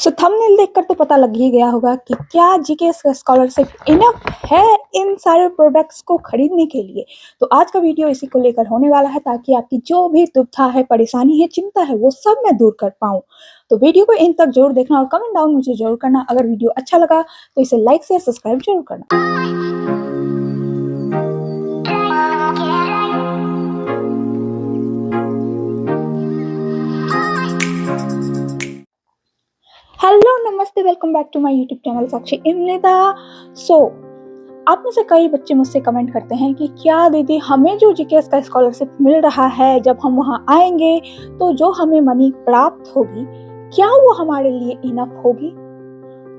Thumbnail देखकर तो पता लग ही गया होगा कि क्या जीकेएस स्कॉलरशिप इनफ है इन सारे प्रोडक्ट्स को खरीदने के लिए। तो आज का वीडियो इसी को लेकर होने वाला है ताकि आपकी जो भी दुविधा है, परेशानी है, चिंता है, वो सब मैं दूर कर पाऊँ। तो वीडियो को इन तक जरूर देखना और कमेंट डाउन मुझे जरूर करना। अगर वीडियो अच्छा लगा तो इसे लाइक शेयर सब्सक्राइब जरूर करना। हेलो, नमस्ते, welcome back to my YouTube channel Sakshi Imlida. आप में से कई बच्चे मुझसे कमेंट करते हैं कि क्या दीदी हमें जो जीकेएस का स्कॉलरशिप मिल रहा है, जब हम वहां आएंगे तो जो हमें मनी प्राप्त होगी क्या वो हमारे लिए इनफ होगी।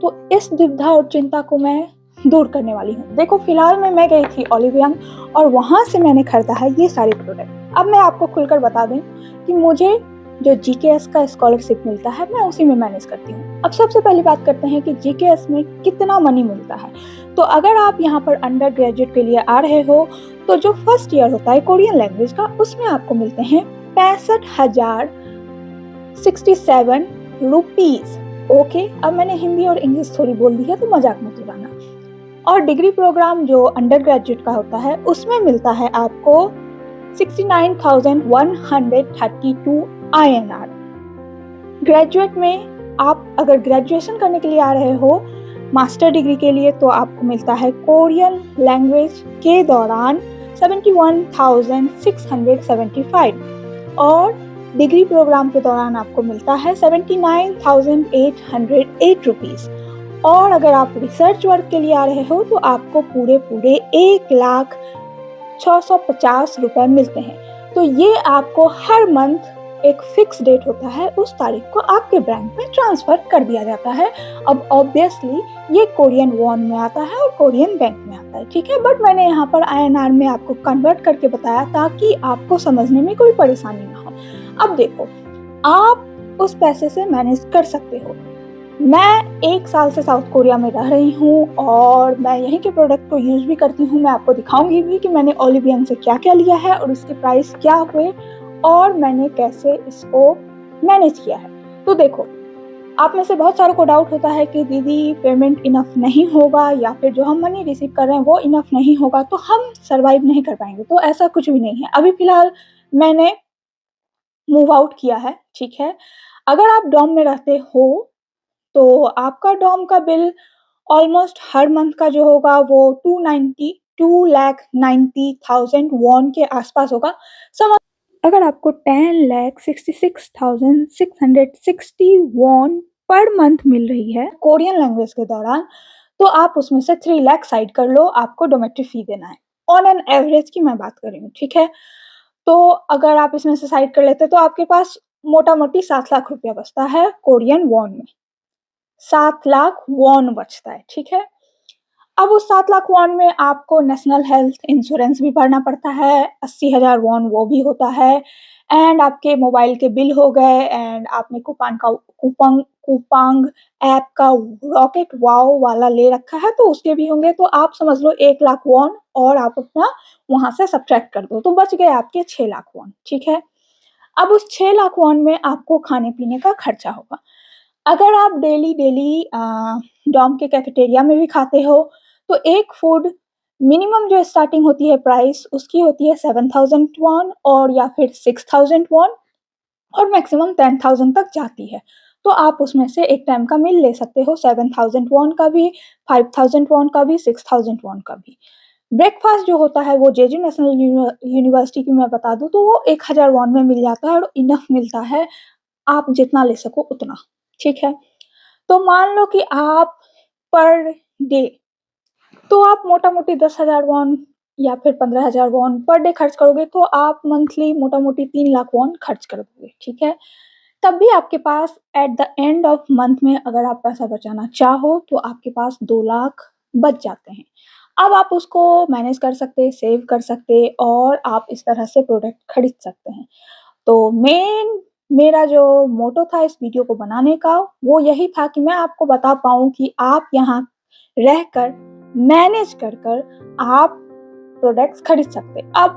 तो इस दुविधा और चिंता को मैं दूर करने वाली हूँ। देखो, फिलहाल में मैं गई थी ओलिव यंग और वहां से मैंने खरीदा है ये सारे प्रोडक्ट। अब मैं आपको खुलकर बता दूं कि मुझे जो जीकेएस का स्कॉलरशिप मिलता है मैं उसी में मैनेज करती हूँ। अब सबसे पहली बात करते हैं कि जीकेएस में कितना मनी मिलता है। तो अगर आप यहाँ पर अंडर ग्रेजुएट के लिए आ रहे हो तो जो फर्स्ट ईयर होता है कोरियन लैंग्वेज का, उसमें आपको मिलते हैं 65,067 रुपीज। ओके, अब मैंने हिंदी और इंग्लिश थोड़ी बोल दी है तो मजाक मत उड़ाना। और डिग्री प्रोग्राम जो अंडर ग्रेजुएट का होता है उसमें मिलता है आपको 69,132 INR। ग्रेजुएट में आप अगर ग्रेजुएशन करने के लिए आ रहे हो मास्टर डिग्री के लिए तो आपको मिलता है कोरियन लैंग्वेज के दौरान 71,675 और डिग्री प्रोग्राम के दौरान आपको मिलता है 79,808 रुपीज। और अगर आप रिसर्च वर्क के लिए आ रहे हो तो आपको पूरे 1,0650 रुपए मिलते हैं। तो ये आपको हर मंथ एक फिक्स डेट होता है, उस तारीख को आपके बैंक में ट्रांसफर कर दिया जाता है। अब ऑब्वियसली ये कोरियन वॉन में आता है और कोरियन बैंक में आता है, ठीक है। बट मैंने यहाँ पर INR में आपको कन्वर्ट करके बताया ताकि आपको समझने में कोई परेशानी ना हो। अब देखो, आप उस पैसे से मैनेज कर सकते हो। मैं 1 साल से साउथ कोरिया में रह रही हूँ और मैं यहीं के प्रोडक्ट को यूज भी करती हूँ। मैं आपको दिखाऊंगी भी कि मैंने ओलिव यंग से क्या क्या लिया है और उसके प्राइस क्या हुए और मैंने कैसे इसको मैनेज किया है। तो देखो, आप में से बहुत सारों को डाउट होता है कि दीदी पेमेंट इनफ नहीं होगा या फिर जो हम मनी रिसीव कर रहे हैं वो इनफ नहीं होगा तो हम सरवाइव नहीं कर पाएंगे। तो ऐसा कुछ भी नहीं है। अभी फिलहाल मैंने मूव आउट किया है, ठीक है। अगर आप डॉम में रहते हो तो आपका डॉम का बिल ऑलमोस्ट हर मंथ का जो होगा वो 2,90,000 वॉन के आसपास होगा। समझ, अगर आपको 10,66,660 वॉन पर मंथ मिल रही है कोरियन लैंग्वेज के दौरान तो आप उसमें से 3 लाख साइड कर लो, आपको डोमेट्री फी देना है। ऑन एन एवरेज की मैं बात कर रही हूँ, ठीक है। तो अगर आप इसमें से साइड कर लेते तो आपके पास मोटा मोटी 7 लाख रुपया बचता है कोरियन वॉन में। 7 लाख वॉन बचता है, ठीक है। अब उस 7 लाख वॉन में आपको नेशनल हेल्थ इंश्योरेंस भी भरना पड़ता है, 80,000 वॉन वो भी होता है। एंड आपके मोबाइल के बिल हो गए एंड आपने कूपांग ऐप का रॉकेट वाओ वाला ले रखा है तो उसके भी होंगे। तो आप समझ लो 1 लाख वॉन और आप अपना वहां से सब्ट्रैक्ट कर दो तो बच गए आपके 6 लाख वॉन, ठीक है। अब उस 6 लाख वॉन में आपको खाने पीने का खर्चा होगा। अगर आप डेली डेली डॉम के कैफेटेरिया में भी खाते हो तो एक फूड मिनिमम जो स्टार्टिंग होती है प्राइस उसकी होती है 7,000 वॉन और या फिर 6,000 वॉन और मैक्सिमम 10,000 तक जाती है। तो आप उसमें से एक टाइम का मील ले सकते हो, 7,000 वॉन का भी, 5,000 वॉन का भी, 6,000 वॉन का भी। ब्रेकफास्ट जो होता है वो जेजू नेशनल यूनिवर्सिटी की मैं बता दूं तो वो 1,000 वॉन में मिल जाता है और इनफ मिलता है, आप जितना ले सको उतना, ठीक है। तो मान लो कि आप पर डे तो आप मोटा मोटी 10,000 वॉन या फिर 15,000 वॉन पर डे खर्च करोगे तो आप मंथली मोटा मोटी 3 लाख वॉन खर्च कर दोगे, ठीक है। तब भी आपके पास at the end of month में अगर आप पैसा बचाना चाहो तो आपके पास 2 लाख बच जाते हैं। अब आप उसको मैनेज कर सकते, सेव कर सकते और आप इस तरह से प्रोडक्ट खरीद सकते हैं। तो मेरा जो मोटो था इस वीडियो को बनाने का वो यही था कि मैं आपको बता पाऊँ कि आप यहाँ रहकर मैनेज कर आप प्रोडक्ट्स खरीद सकते। अब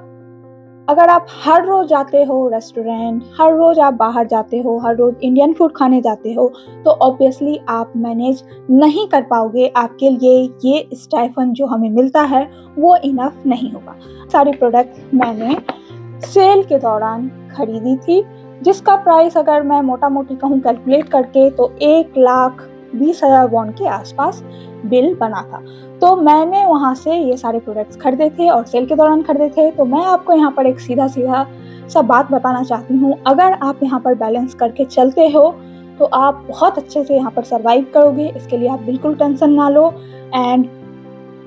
अगर आप हर रोज़ जाते हो रेस्टोरेंट, हर रोज़ आप बाहर जाते हो, हर रोज़ इंडियन फूड खाने जाते हो, तो ऑब्वियसली आप मैनेज नहीं कर पाओगे। आपके लिए ये स्टाइपेंड जो हमें मिलता है, वो इनफ नहीं होगा। सारी प्रोडक्ट मैंने सेल के दौरान खरीदी थी, जिसका प्राइस अगर मैं मोटा-मोटी कहूँ कैलकुलेट करके तो 1,20,000 वॉन के आसपास बिल बना था। तो मैंने वहाँ से ये सारे प्रोडक्ट्स खरीदे थे और सेल के दौरान खरीदे थे। तो मैं आपको यहाँ पर एक सीधा-सीधा सा बात बताना चाहती हूँ, अगर आप यहाँ पर बैलेंस करके चलते हो, तो आप बहुत अच्छे से यहाँ पर सर्वाइव करोगे। इसके लिए आप बिल्कुल टेंशन ना लो। एंड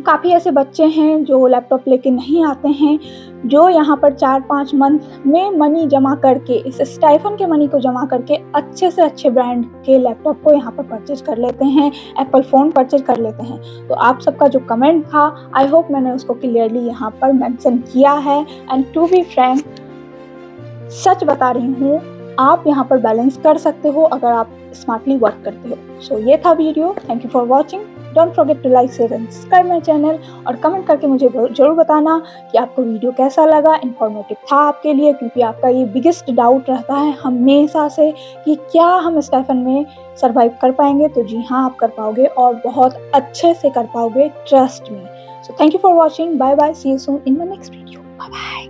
काफ़ी ऐसे बच्चे हैं जो लैपटॉप लेके नहीं आते हैं, जो यहाँ पर 4-5 मंथ में मनी जमा करके, इस स्टाइपेंड के मनी को जमा करके अच्छे से अच्छे ब्रांड के लैपटॉप को यहाँ पर परचेज़ कर लेते हैं, एप्पल फ़ोन परचेज़ कर लेते हैं। तो आप सबका जो कमेंट था, आई होप मैंने उसको क्लियरली यहाँ पर मेंशन किया है। एंड टू बी फ्रैंक, सच बता रही हूँ, आप यहाँ पर बैलेंस कर सकते हो अगर आप स्मार्टली वर्क करते हो। सो ये था video. Thank you for watching. Don't forget to like, share and subscribe my channel, और कमेंट करके मुझे ज़रूर बताना कि आपको वीडियो कैसा लगा, इन्फॉर्मेटिव था आपके लिए, क्योंकि आपका ये बिगेस्ट डाउट रहता है हमेशा से कि क्या हम स्टाइपेंड में सर्वाइव कर पाएंगे। तो जी हाँ, आप कर पाओगे और बहुत अच्छे से कर पाओगे, trust me. So thank you for watching. Bye bye, see you soon in my next video. Bye bye.